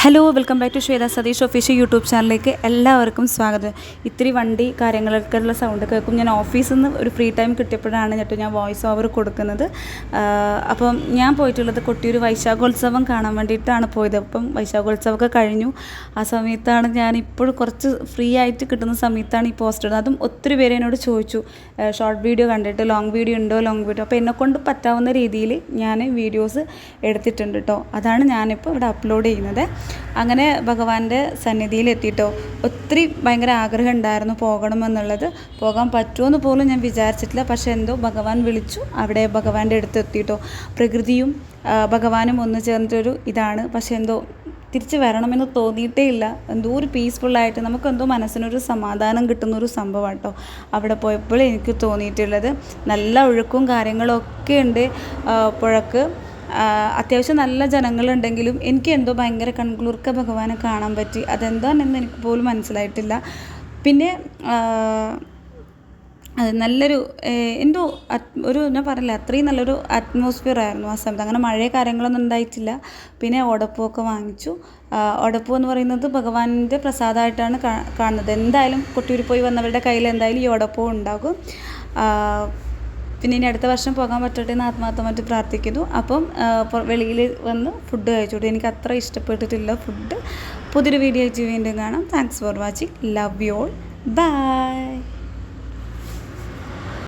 Hello welcome back to Shweta Satish official YouTube ചാനലിലേക്ക് എല്ലാവർക്കും സ്വാഗതം. ഇത്തിരി വണ്ടി കാര്യങ്ങളൊക്കെയുള്ള സൗണ്ട് കേൾക്കും. ഞാൻ ഓഫീസിൽ നിന്ന് ഒരു ഫ്രീ ടൈം കിട്ടിയപ്പോഴാണ് ഞാൻ വോയിസ് ഓവർ കൊടുക്കുന്നത്. അപ്പം ഞാൻ പോയിട്ടുള്ളത് കൊട്ടിയൂർ വൈശാഖോത്സവം കാണാൻ വേണ്ടിയിട്ടാണ് പോയത്. അപ്പം വൈശാഖോത്സവമൊക്കെ കഴിഞ്ഞു. ആ സമയത്താണ് ഞാനിപ്പോൾ കുറച്ച് ഫ്രീ ആയിട്ട് കിട്ടുന്ന സമയത്താണ് ഈ പോസ്റ്റ് ഇടുന്നത്. അതും ഒത്തിരി പേര് എന്നോട് ചോദിച്ചു ഷോർട്ട് വീഡിയോ കണ്ടിട്ട് ലോങ് വീഡിയോ ഉണ്ടോ. അപ്പോൾ എന്നെക്കൊണ്ട് പറ്റാവുന്ന രീതിയിൽ ഞാൻ വീഡിയോസ് എടുത്തിട്ടുണ്ട് കേട്ടോ. അതാണ് ഞാനിപ്പോൾ ഇവിടെ അപ്ലോഡ് ചെയ്യുന്നത്. അങ്ങനെ ഭഗവാന്റെ സന്നിധിയിൽ എത്തിയിട്ടോ. ഒത്തിരി ഭയങ്കര ആഗ്രഹം ഉണ്ടായിരുന്നു പോകണമെന്നുള്ളത്. പോകാൻ പറ്റുമെന്ന് പോലും ഞാൻ വിചാരിച്ചിട്ടില്ല. പക്ഷേ എന്തോ ഭഗവാൻ വിളിച്ചു. അവിടെ ഭഗവാന്റെ അടുത്ത് എത്തിയിട്ടോ. പ്രകൃതിയും ഭഗവാനും ഒന്ന് ചേർന്നിട്ടൊരു ഇതാണ്. പക്ഷേ എന്തോ തിരിച്ച് വരണമെന്ന് തോന്നിയിട്ടേ ഇല്ല. എന്തോ ഒരു പീസ്ഫുള്ളായിട്ട് നമുക്കെന്തോ മനസ്സിനൊരു സമാധാനം കിട്ടുന്നൊരു സംഭവം കേട്ടോ അവിടെ പോയപ്പോൾ എനിക്ക് തോന്നിയിട്ടുള്ളത്. നല്ല ഒഴുക്കും കാര്യങ്ങളൊക്കെ ഉണ്ട് പുഴക്ക്. അത്യാവശ്യം നല്ല ജനങ്ങളുണ്ടെങ്കിലും എനിക്ക് എന്തോ ഭയങ്കര കൺകുളിർക്ക ഭഗവാനെ കാണാൻ പറ്റി. അതെന്താണെന്ന് എനിക്ക് പോലും മനസ്സിലായിട്ടില്ല. പിന്നെ നല്ലൊരു എന്തോ ഒരു ഞാൻ പറഞ്ഞില്ല അത്രയും നല്ലൊരു അറ്റ്മോസ്ഫിയർ ആയിരുന്നു ആ സമയത്ത്. അങ്ങനെ മഴയോ കാര്യങ്ങളൊന്നും ഉണ്ടായിട്ടില്ല. പിന്നെ ഓടപ്പൂവൊക്കെ വാങ്ങിച്ചു. ഓടപ്പൂ എന്ന് പറയുന്നത് ഭഗവാന്റെ പ്രസാദമായിട്ടാണ് കാണുന്നത്. എന്തായാലും കൊട്ടിയൂർ പോയി വന്നവരുടെ കയ്യിൽ എന്തായാലും ഈ ഓടപ്പൂ ഉണ്ടാകും. പിന്നെ ഇനി അടുത്ത വർഷം പോകാൻ പറ്റട്ടെ എന്ന് ആത്മാർത്ഥമായിട്ട് പ്രാർത്ഥിക്കുന്നു. അപ്പം വെളിയിൽ വന്ന് ഫുഡ് കഴിച്ചോട്ടെ. എനിക്ക് അത്ര ഇഷ്ടപ്പെട്ടിട്ടില്ല ഫുഡ്. പുതിയൊരു വീഡിയോ ആയിട്ട് വീണ്ടും കാണാം. Thanks for watching. Love you all. By.